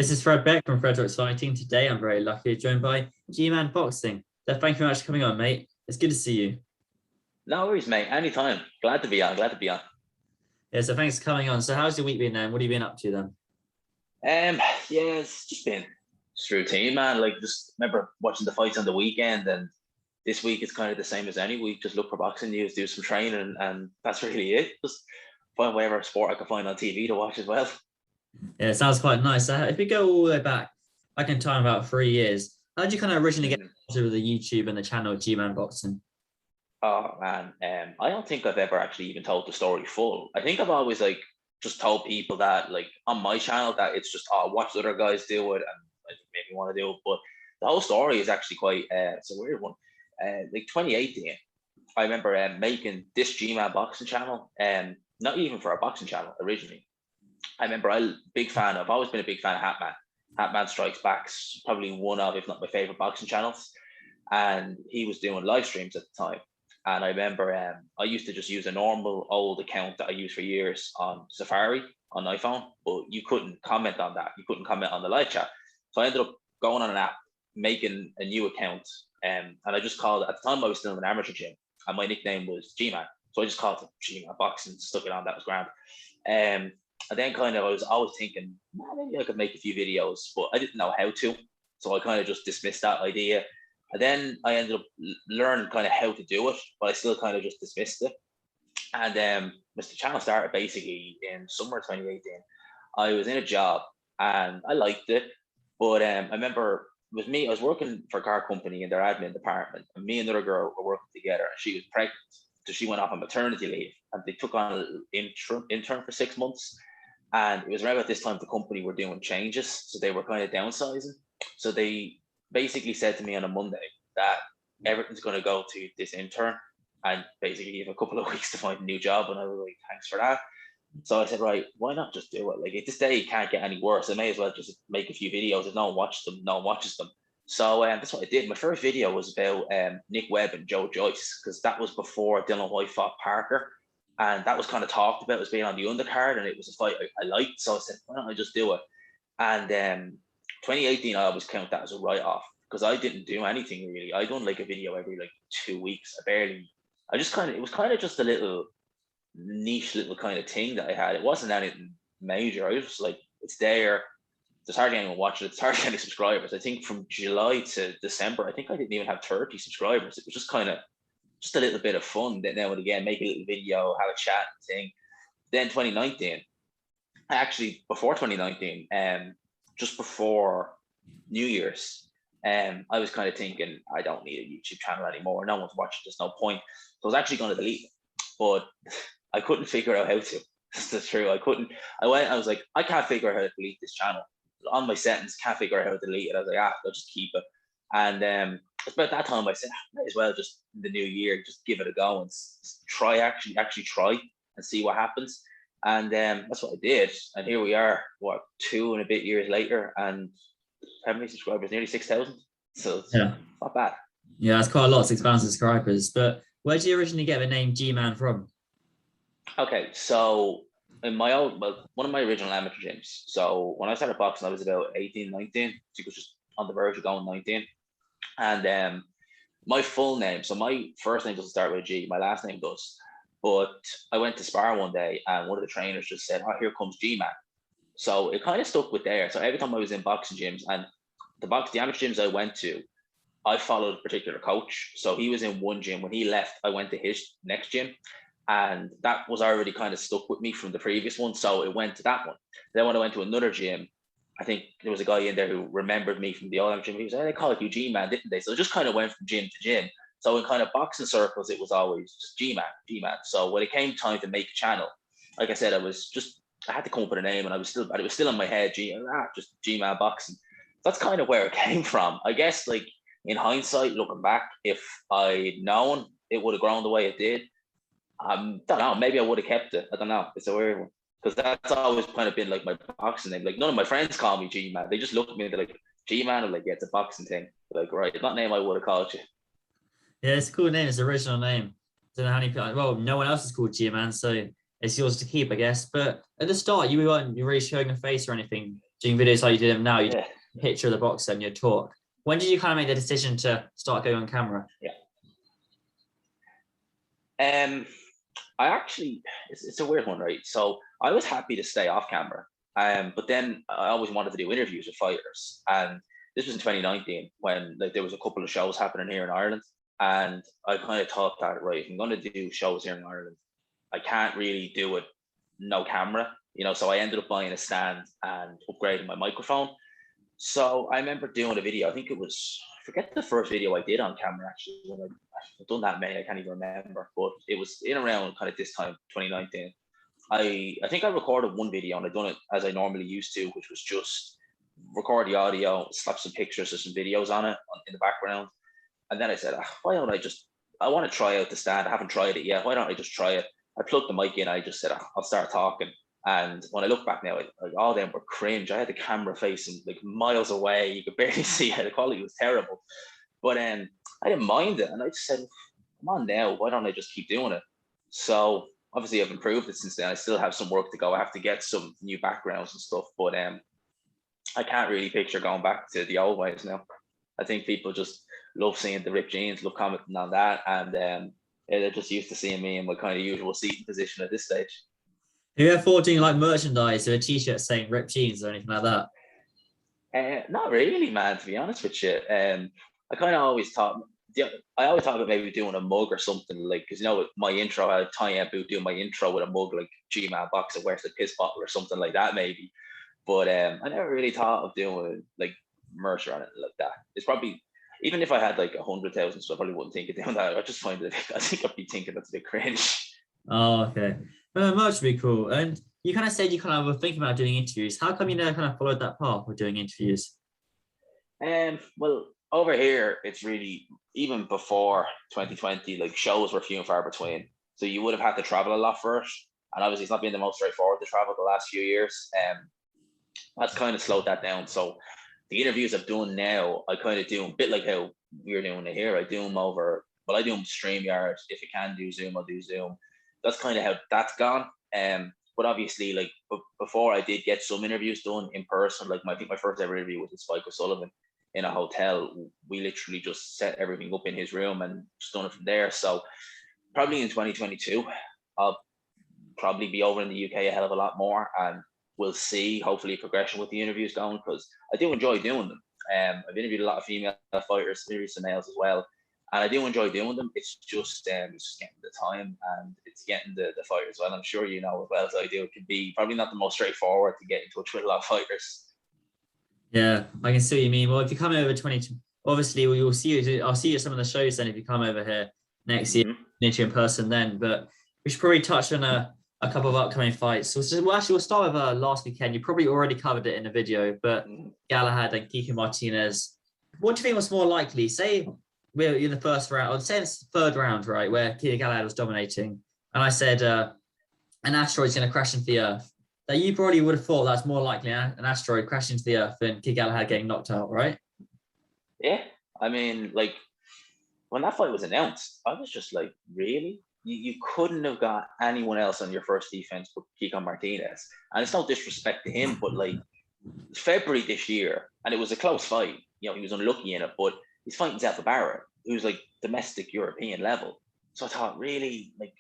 This is Fred Beck from Fred's Exciting. Today, I'm very lucky joined by GMan Boxing. So thank you very much for coming on, mate. It's good to see you. No worries, mate. Anytime. Glad to be on. Glad to be on. Yeah, so thanks for coming on. So how's your week been then? What have you been up to then? Yeah, it's just been routine, man. Like, just remember watching the fights on the weekend, and this week it's kind of the same as any week. Just look for boxing news, do some training, and that's really it. Just find whatever sport I can find on TV to watch as well. Yeah, it sounds quite nice. So if we go all the way back in time about 3 years, how did you kind of originally get into the YouTube and the channel GMan Boxing? Oh man, I don't think I've ever actually even told the story full. I think I've always just told people that on my channel that it's just watch other guys do it and maybe want to do it. But the whole story is actually quite it's a weird one. 2018, I remember making this GMan Boxing channel, not even for a boxing channel originally. I remember I've always been a big fan of Hatman. Hatman Strikes Back's probably one of, if not my favorite boxing channels. And he was doing live streams at the time. And I remember I used to just use a normal old account that I used for years on Safari on iPhone, but you couldn't comment on that. You couldn't comment on the live chat. So I ended up going on an app, making a new account. And I just called it, at the time I was still in an amateur gym, and my nickname was GMan. So I just called it GMan Boxing, stuck it on, that was grand. And then I was always thinking, maybe I could make a few videos, but I didn't know how to. So I kind of just dismissed that idea. And then I ended up learning kind of how to do it, but I still kind of just dismissed it. And Mr. Channel started basically in summer 2018. I was in a job and I liked it, but I remember it was me. I was working for a car company in their admin department, and me and another girl were working together, and she was pregnant. So she went off on maternity leave, and they took on an intern for 6 months. And it was right about this time the company were doing changes, so they were kind of downsizing. So they basically said to me on a Monday that everything's going to go to this intern, and basically you have a couple of weeks to find a new job. And I was like, thanks for that. So I said, right, why not just do it? Like, at this day, it can't get any worse. I may as well just make a few videos. If no one watches them, no one watches them. So that's what I did. My first video was about Nick Webb and Joe Joyce, because that was before Dylan White fought Parker. And that was kind of talked about as being on the undercard, and it was a fight I liked. So I said, why don't I just do it? And 2018, I always count that as a write-off, because I didn't do anything really. I done like a video every 2 weeks. It was kind of just a little niche little kind of thing that I had. It wasn't anything major. I was just like, it's there. There's hardly anyone watching it. There's hardly any subscribers. I think from July to December, I think I didn't even have 30 subscribers. It was just kind of just a little bit of fun that now and again, make a little video, have a chat thing. Then 2019, before 2019, just before New Year's, I was kind of thinking, I don't need a YouTube channel anymore. No one's watching, there's no point. So I was actually going to delete it, but I couldn't figure out how to. That's true. I was like, I can't figure out how to delete this channel. On my settings, can't figure out how to delete it. I was like, I'll just keep it. And it's about that time I said, I might as well just in the new year, just give it a go and try, actually try and see what happens. And that's what I did. And here we are, 2 and a bit years later, and how many subscribers? Nearly 6,000. So it's not bad. Yeah, that's quite a lot, 6,000 subscribers. But where did you originally get the name GMan from? Okay, so in one of my original amateur gyms. So when I started boxing, I was about 18, 19. So it was just on the verge of going 19. And my full name, so my first name doesn't start with a G, my last name does. But I went to spar one day, and one of the trainers just said, "Oh, here comes GMan." So it kind of stuck with there. So every time I was in boxing gyms, and the amateur gyms I went to, I followed a particular coach. So he was in one gym. When he left, I went to his next gym. And that was already kind of stuck with me from the previous one. So it went to that one. Then when I went to another gym, I think there was a guy in there who remembered me from the old gym. He was like, they called you GMan, didn't they? So it just kind of went from gym to gym. So in kind of boxing circles, it was always just GMan. So when it came time to make a channel, like I said, I had to come up with a name, and it was still in my head, just GMan Boxing. That's kind of where it came from. I guess, in hindsight, looking back, if I'd known it would have grown the way it did, I don't know, maybe I would have kept it. I don't know. It's a weird one, because that's always kind of been my boxing name. None of my friends call me G-Man. They just look at me and they're like, G-Man? I'm like, yeah, it's a boxing thing. They're like, right, that name I would have called you. Yeah, it's a cool name. It's an original name. Don't know how many people, well, no one else is called G-Man, so it's yours to keep, I guess. But at the start, you weren't really showing a face or anything doing videos like you do them now. You do Yeah. a picture of the boxer and you talk. When did you kind of make the decision to start going on camera? Yeah. I actually, it's a weird one, right? So I was happy to stay off camera, but then I always wanted to do interviews with fighters, and this was in 2019 when like there was a couple of shows happening here in Ireland, and I kind of thought that, right, if I'm going to do shows here in Ireland, I can't really do it no camera, So I ended up buying a stand and upgrading my microphone. So I remember doing a video. I think it was, I forget the first video I did on camera actually. When I've done that many, I can't even remember. But it was in around kind of this time, 2019. I think I recorded one video and I done it as I normally used to, which was just record the audio, slap some pictures or some videos on it in the background. And then I said, why don't I want to try out the stand. I haven't tried it yet. Why don't I just try it? I plugged the mic in. I just said, I'll start talking. And when I look back now, all of them were cringe. I had the camera facing like miles away. You could barely see it. The quality was terrible. But I didn't mind it. And I just said, come on now, why don't I just keep doing it? So obviously I've improved it since then. I still have some work to go. I have to get some new backgrounds and stuff. But I can't really picture going back to the old ways now. I think people just love seeing the ripped jeans, love commenting on that. And they're just used to seeing me in my kind of usual seating position at this stage. Have you ever thought doing like merchandise or a t-shirt saying ripped jeans or anything like that? Not really, man, to be honest with you. I kind of always thought, I always thought about maybe doing a mug or something, like, because my intro, I had Tiny Boot doing my intro with a mug like GMan Boxing, where's the piss bottle or something like that maybe. But I never really thought of doing like merch or anything like that. It's probably, even if I had like 100,000, so I probably wouldn't think of doing that. I just find it, I think I'd be thinking that's a bit cringe. Oh, okay. Merch would be cool. And you kind of said you kind of were thinking about doing interviews. How come you never kind of followed that path of doing interviews? Well, over here, it's really, even before 2020, like shows were few and far between. So you would have had to travel a lot first. And obviously, it's not been the most straightforward to travel the last few years. That's kind of slowed that down. So the interviews I've done now, I kind of do a bit like how we're doing it here. I do them over, well, I do them StreamYard. If I can do Zoom, I'll do Zoom. That's kind of how that's gone. But obviously, like before, I did get some interviews done in person. Like I think my first ever interview was with Spike O'Sullivan in a hotel. We literally just set everything up in his room and just done it from there. So probably in 2022, I'll probably be over in the UK a hell of a lot more, and we'll see hopefully progression with the interviews going, because I do enjoy doing them. I've interviewed a lot of female fighters, interviewed some males as well. And I do enjoy doing them. It's just getting the time, and it's getting the fight as well. I'm sure you know as well as I do. It can be probably not the most straightforward to get in touch with a lot of fighters. Yeah, I can see what you mean. Well, if you come over 20, obviously you'll see you. I'll see you at some of the shows then if you come over here next year, meet you in person then. But we should probably touch on a couple of upcoming fights. So we'll start with last weekend. You probably already covered it in the video, but Galahad and Kiko Martinez. What do you think was more likely? Say we're in the first round, I'd say it's the third round, right, where Kiko Galahad was dominating. And I said an asteroid's going to crash into the Earth. That you probably would have thought that's more likely an asteroid crashing into the Earth than Kiko Galahad getting knocked out, right? Yeah. I mean, like, when that fight was announced, I was just like, really? You couldn't have got anyone else on your first defense but Kiko Martinez. And it's no disrespect to him, but like, February this year, and it was a close fight. He was unlucky in it, but he's fighting Zelfa Barrett, who's like domestic European level. So I thought, really, like,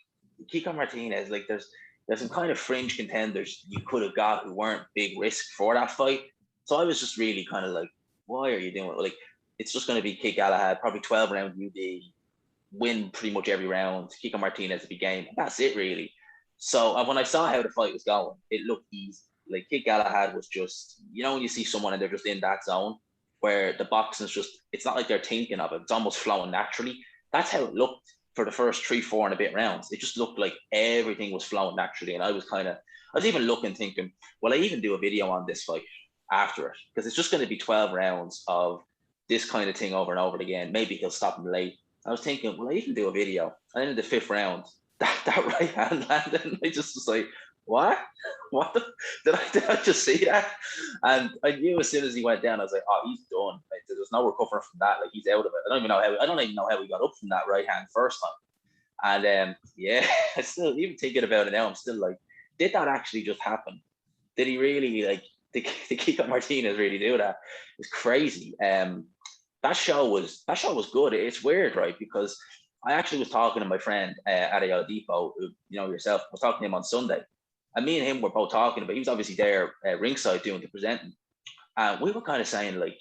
Kiko Martinez, like, there's some kind of fringe contenders you could have got who weren't big risk for that fight. So I was just really kind of like, why are you doing it? Like, it's just going to be Kiko Galahad, probably 12 round UD, win pretty much every round. Kiko Martinez be game. That's it, really. So when I saw how the fight was going, it looked easy. Like, Kiko Galahad was just, when you see someone and they're just in that zone where the boxing's just, it's not like they're thinking of it. It's almost flowing naturally. That's how it looked for the first 3, 4 and a bit rounds. It just looked like everything was flowing naturally. And I was even looking, thinking, will I even do a video on this fight after it? Because it's just going to be 12 rounds of this kind of thing over and over again. Maybe he'll stop him late. I was thinking, will I even do a video? And then in the 5th round, that right hand landed, and I just was like, what? Did I just see that? And I knew as soon as he went down, I was like, oh, he's done. Like, there's no recovering from that. Like, he's out of it. I don't even know how he got up from that right hand first time. And yeah, I still, even thinking about it now, I'm still like, did that actually just happen? Did he really, like, to Kiko Martinez really do that. It's crazy. That show was good. It's weird, right? Because I actually was talking to my friend at a Depot, who, you know yourself, I was talking to him on Sunday. And me and him were both talking about, he was obviously there ringside doing the presenting. And we were kind of saying, like,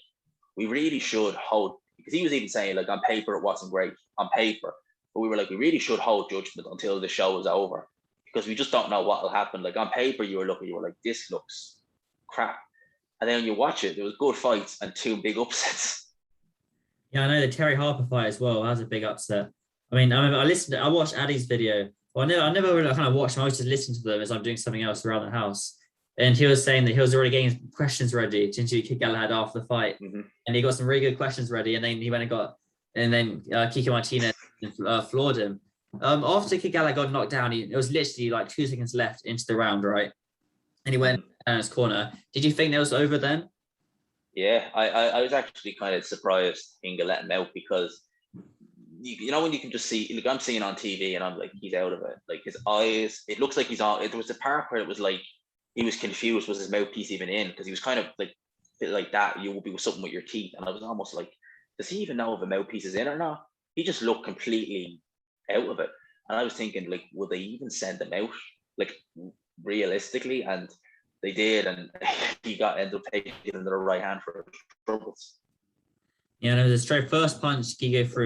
we really should hold, because he was even saying, like, on paper, it wasn't great on paper. But we were like, we really should hold judgment until the show is over, because we just don't know what will happen. Like, on paper, you were like, this looks crap. And then when you watch it, there was good fights and 2 big upsets. Yeah, I know the Terry Harper fight as well. That was a big upset. I mean, I watched Addy's video. Well, I never really kind of watched them. I always just listen to them as I'm doing something else around the house. And he was saying that he was already getting questions ready to interview Kid Galahad after the fight. Mm-hmm. And he got some really good questions ready. And then he went and then Kiko Martinez floored him. After Kid Galahad got knocked down, it was literally like 2 seconds left into the round, right? And he went down his corner. Did you think that was over then? Yeah, I was actually kind of surprised Inga let him out, because you know when you can just see, like, I'm seeing on TV and I'm like, he's out of it. Like, his eyes, it looks like he's on. There was a part where it was like he was confused. Was his mouthpiece even in? Because he was kind of like that. You will be with something with your teeth, and I was almost like, does he even know if a mouthpiece is in or not? He just looked completely out of it, and I was thinking, like, will they even send him out? Like, realistically, and they did, and he ended up taking into the right hand for troubles. Yeah, no, the straight first punch, Kiko threw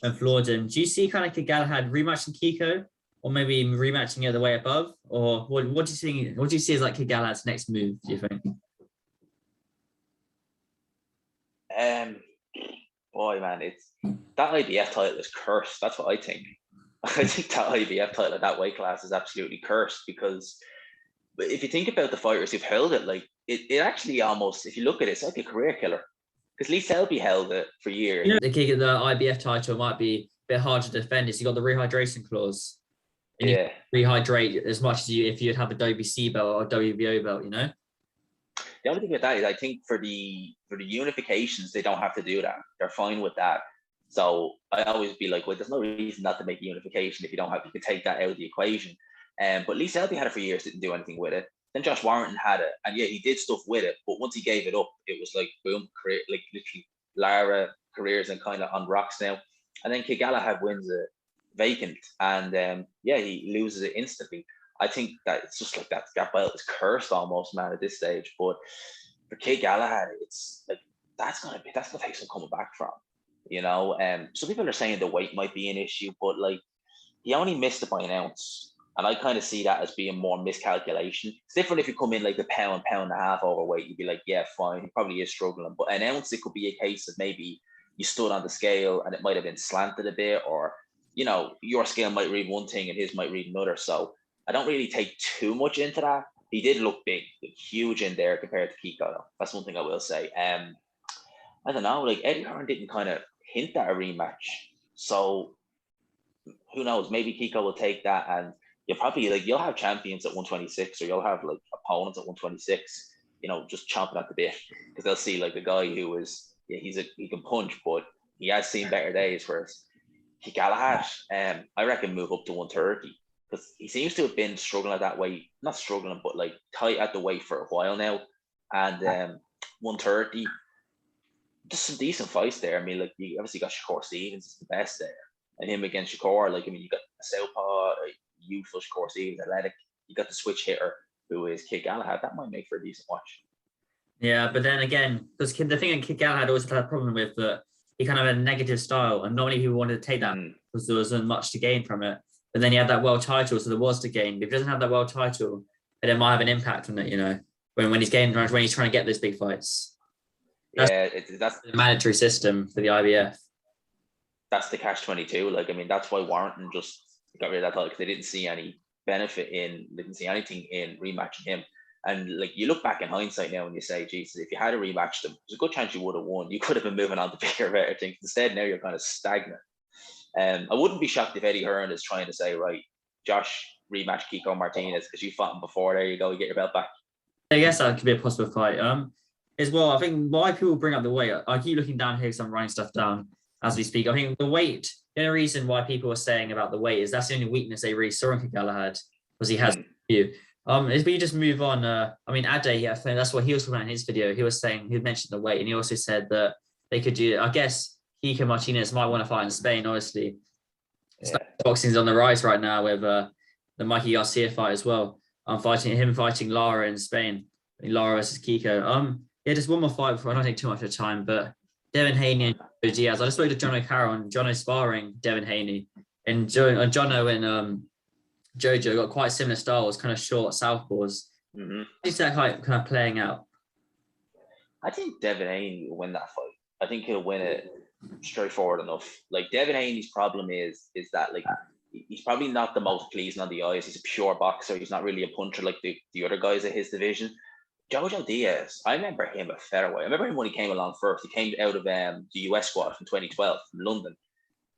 and floored him. Do you see kind of Kid Galahad rematching Kiko, or maybe rematching it the way above? Or what do you think? What do you see as like Kid Galahad's next move, do you think? Boy, man, it's that IBF title is cursed. That's what I think. I think that IBF title at that weight class is absolutely cursed, because if you think about the fighters who've held it, like, it actually almost, if you look at it, it's like a career killer. Because Lee Selby held it for years. You know, the IBF title might be a bit hard to defend. Is you got the rehydration clause. And you rehydrate as much as if you'd have a WBC belt or a WBO belt, you know? The only thing with that is, I think for the unifications, they don't have to do that. They're fine with that. So I always be like, well, there's no reason not to make a unification if you can take that out of the equation. But Lee Selby had it for years, didn't do anything with it. Then Josh Warrington had it, and yeah, he did stuff with it. But once he gave it up, it was like, boom, career, like literally Lara careers and kind of on rocks now. And then Kid Galahad wins it vacant, and he loses it instantly. I think that it's just like that belt is cursed almost, man, at this stage. But for Kid Galahad, it's like that's gonna take some coming back from. You know, some people are saying the weight might be an issue, but like, he only missed it by an ounce. And I kind of see that as being more miscalculation. It's different if you come in like a pound and a half overweight. You'd be like, yeah, fine, he probably is struggling. But an ounce, it could be a case of maybe you stood on the scale and it might have been slanted a bit, or, you know, your scale might read one thing and his might read another. So I don't really take too much into that. He did look big, like, huge in there compared to Kiko, though. That's one thing I will say. I don't know, like, Eddie Hearn didn't kind of hint at a rematch. So who knows? Maybe Kiko will take that, and you'll have champions at 126, or you'll have like opponents at 126, you know, just chomping at the bit, because they'll see like a guy who is, he can punch, but he has seen better days. Whereas Galahad, I reckon move up to 130, because he seems to have been struggling at that weight, not struggling, but like tight at the weight for a while now. And 130, just some decent fights there. I mean, like, you obviously got Shakur Stevens is the best there, and him against Shakur, like, I mean, you got a southpaw, youthful Shakur Stevens, athletic. You got the switch hitter who is Kid Galahad. That might make for a decent watch. Yeah, but then again, because the thing that Kid Galahad always had a problem with, that he kind of had a negative style, and not many people wanted to take that because there wasn't much to gain from it. But then he had that world title, so there was to gain. But if he doesn't have that world title, it might have an impact on it, you know, when he's trying to get those big fights. That's the mandatory system for the IBF. That's the catch-22. Like, I mean, that's why Warrington just got rid of that title, because they didn't see any benefit they didn't see anything in rematching him. And like, you look back in hindsight now and you say, Jesus, if you had to rematch them, there's a good chance you would have won. You could have been moving on to bigger, better things. Instead, now you're kind of stagnant. I wouldn't be shocked if Eddie Hearn is trying to say, right, Josh, rematch Kiko Martinez because you fought him before. There you go, you get your belt back. I guess that could be a possible fight. As well, I think why people bring up the weight, I keep looking down here because I'm writing stuff down as we speak. I think the weight, the only reason why people are saying about the weight is that's the only weakness they really saw in Galahad, because he has a few. If we just move on, I mean, Ade, yeah, I think that's what he was talking about in his video. He was saying, he mentioned the weight, and he also said that they could do, I guess, Kiko Martinez might want to fight in Spain, obviously. Yeah. Boxing's on the rise right now with the Mikey Garcia fight as well. I'm fighting Lara in Spain. Lara versus Kiko. Yeah, just one more fight before I don't take too much of time, but Devin Haney and Diaz. I just spoke to John O'Carroll and John sparring Devin Haney. And Jono and Jojo got quite similar styles, kind of short southpaws. Mm-hmm. Is that kind of playing out? I think Devin Haney will win that fight. I think he'll win it straightforward enough. Like Devin Haney's problem is that like he's probably not the most pleasing on the eyes. He's a pure boxer. He's not really a puncher like the other guys at his division. Jojo Diaz, I remember him at featherweight. I remember him when he came along first. He came out of the US squad from 2012 from London.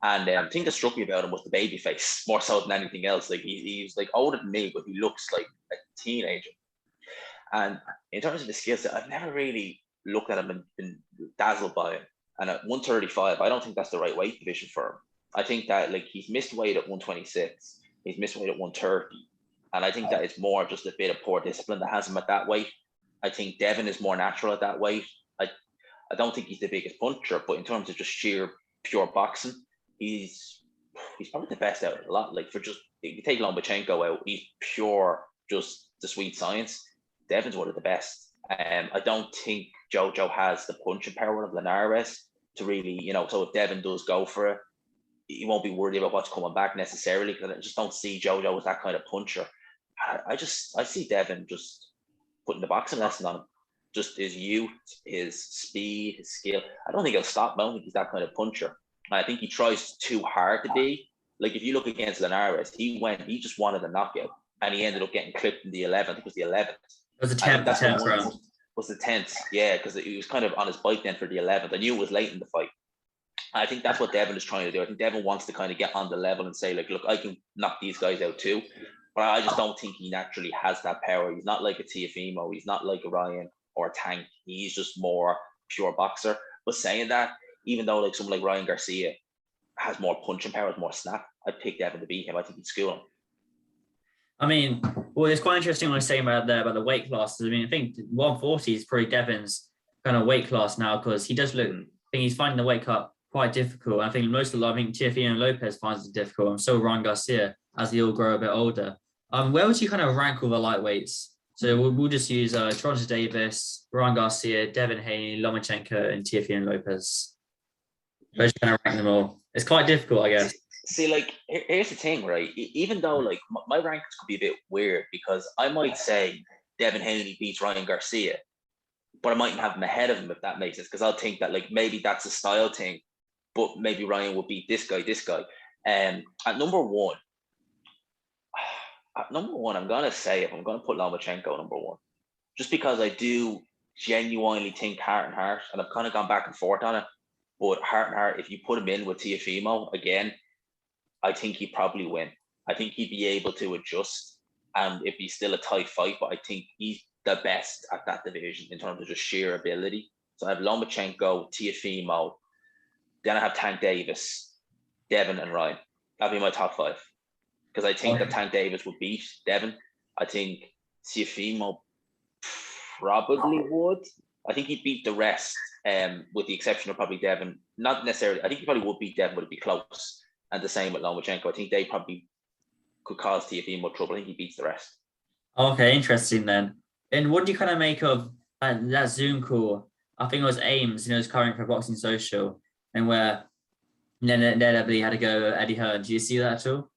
And the thing that struck me about him was the baby face, more so than anything else. Like he's like older than me, but he looks like a teenager. And in terms of the skill set, I've never really looked at him and been dazzled by him. And at 135, I don't think that's the right weight division for him. I think that like he's missed weight at 126, he's missed weight at 130. And I think that it's more just a bit of poor discipline that has him at that weight. I think Devin is more natural at that weight. I don't think he's the biggest puncher, but in terms of just sheer pure boxing, he's probably the best out of a lot. Like for just, if you take Lomachenko out, he's pure, just the sweet science. Devin's one of the best. I don't think Jojo has the punching power of Linares to really, so if Devin does go for it, he won't be worried about what's coming back necessarily, because I just don't see Jojo as that kind of puncher. I see Devin just putting the boxing lesson on him. Just his youth, his speed, his skill. I don't think he'll stop. I don't think he's that kind of puncher. I think he tries too hard to be. Like if you look against Linares, he just wanted a knockout, and he ended up getting clipped in the 11th. I think it was the 11th. It was the 10th round. Was the 10th, yeah, because he was kind of on his bike then for the 11th. I knew it was late in the fight. I think that's what Devin is trying to do. I think Devin wants to kind of get on the level and say, like, look, I can knock these guys out too. But I just don't think he naturally has that power. He's not like a Teofimo. He's not like a Ryan or a Tank. He's just more pure boxer. But saying that, even though like someone like Ryan Garcia has more punching power, has more snap, I'd pick Devin to beat him. I think he'd school him. I mean, well, it's quite interesting what I was saying about the weight classes. I mean, I think 140 is probably Devin's kind of weight class now, because he does look, I think he's finding the weight cut quite difficult. I think I think Teofimo Lopez finds it difficult. And so Ryan Garcia, as they all grow a bit older. Where would you kind of rank all the lightweights? So we'll just use Gervonta Davis, Ryan Garcia, Devin Haney, Lomachenko, and Teofimo Lopez. Where's you kind of rank them all? It's quite difficult, I guess. See, like, here's the thing, right? Even though, like, my rankings could be a bit weird, because I might say Devin Haney beats Ryan Garcia, but I mightn't have him ahead of him, if that makes sense, because I'll think that, like, maybe that's a style thing, but maybe Ryan will beat this guy. At number one, I'm going to say it. I'm going to put Lomachenko number one, just because I do genuinely think heart and heart, and I've kind of gone back and forth on it, but heart and heart, if you put him in with Teofimo again, I think he'd probably win. I think he'd be able to adjust, and it'd be still a tight fight, but I think he's the best at that division in terms of just sheer ability. So I have Lomachenko, Teofimo, then I have Tank Davis, Devin, and Ryan. That'd be my top five. Because I think that Tank Davis would beat Devin. I think Teofimo probably would. I think he'd beat the rest, with the exception of probably Devin. Not necessarily. I think he probably would beat Devin, but it'd be close. And the same with Lomachenko. I think they probably could cause Teofimo trouble. I think he beats the rest. Okay, interesting then. And what do you kind of make of that Zoom call? I think it was Ames, it's covering for Boxing Social, and where Lennobley had to go Eddie Hearn. Do you see that at all?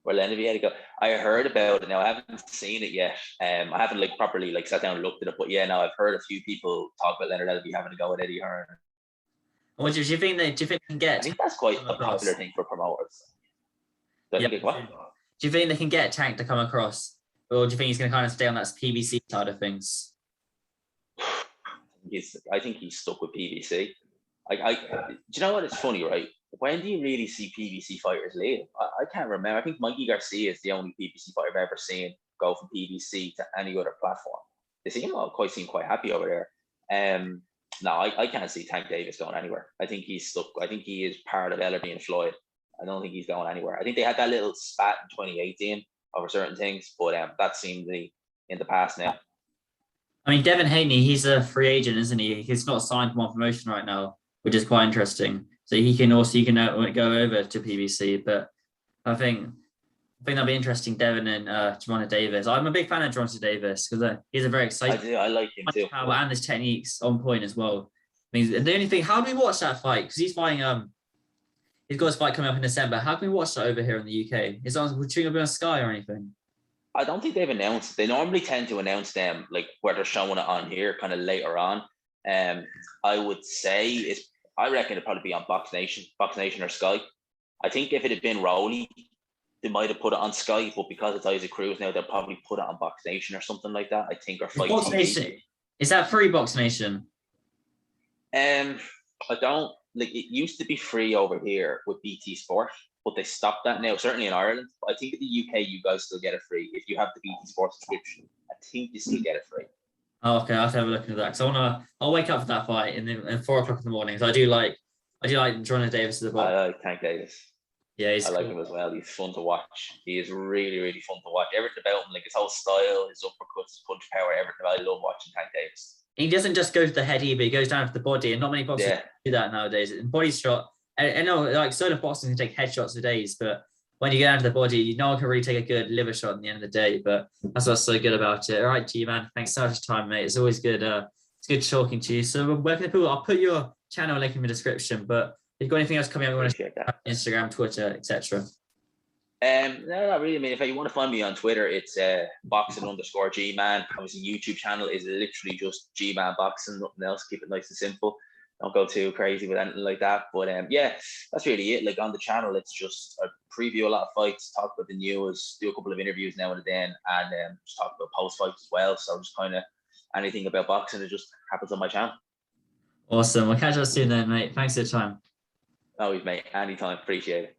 Where Lennobley had to go. I heard about it. Now I haven't seen it yet. I haven't properly sat down and looked at it. But yeah, now I've heard a few people talk about Leonard Lennobley having to go with Eddie Hearn. What do you think they can get? I think that's quite a popular thing for promoters. Do you think they can get Tank to come across, or do you think he's going to kind of stay on that PBC side of things? I think he's stuck with PBC. Do you know what? It's funny, right? When do you really see PBC fighters leave? I can't remember. I think Mikey Garcia is the only PBC fighter I've ever seen go from PBC to any other platform. They seem quite happy over there. No, I can't see Tank Davis going anywhere. I think he's stuck. I think he is part of Ellerby and Floyd. I don't think he's going anywhere. I think they had that little spat in 2018. over certain things, but that seems in the past now. I mean, Devin Haney, he's a free agent, isn't he? He's not signed for one promotion right now, which is quite interesting. So he can go over to PBC, but I think that'll be interesting. Devin and Gervonta Davis. I'm a big fan of Gervonta Davis because he's a very exciting. I like him too. Power and his techniques on point as well. I mean, the only thing, how do we watch that fight? Because he's fighting. He's got his fight coming up in December. How can we watch that over here in the UK? Is it on Sky or anything? I don't think they've announced. They normally tend to announce them like where they're showing it on here, kind of later on. I would say I reckon it'd probably be on Box Nation or Sky. I think if it had been Rowley, they might have put it on Sky, but because it's Isaac Cruz now, they'll probably put it on Box Nation or something like that. I think, or Fight Box TV. Nation. Is that free, Box Nation? I don't like. It used to be free over here with BT Sport, but they stopped that now. Certainly in Ireland, but I think in the UK you guys still get it free if you have the BT Sport subscription. I think you still get it free. Oh, okay, I'll have to have a look into that because I'll wake up for that fight and then at 4 o'clock in the morning. So I do like Gervonta Davis as well. I like Tank Davis. Yeah, I like him as well. He's fun to watch. He is really, really fun to watch. Everything about him, like his whole style, his uppercuts, his punch power, everything. I love watching Tank Davis. He doesn't just go to the head either, he goes down to the body, and not many boxers do that nowadays. And body shot, and no, like certain boxing can take headshots for days, but when you get down to the body, no one can really take a good liver shot at the end of the day. But that's what's so good about it. All right, G-Man, thanks so much for your time, mate. It's always good. It's good talking to you. So where can people? I'll put your channel link in the description. But if you've got anything else coming up, you want to share, Instagram, Twitter, etc. No, not really. I mean, if you want to find me on Twitter, it's boxing_G-Man. Obviously, YouTube channel is literally just G-Man Boxing, nothing else. Keep it nice and simple. Don't go too crazy with anything like that. But yeah, that's really it. Like on the channel, it's just I preview a lot of fights, talk about the news, do a couple of interviews now and then, and just talk about post fights as well. So just kind of anything about boxing, it just happens on my channel. Awesome. We'll catch up soon then, mate. Thanks for your time. Always, mate. Anytime. Appreciate it.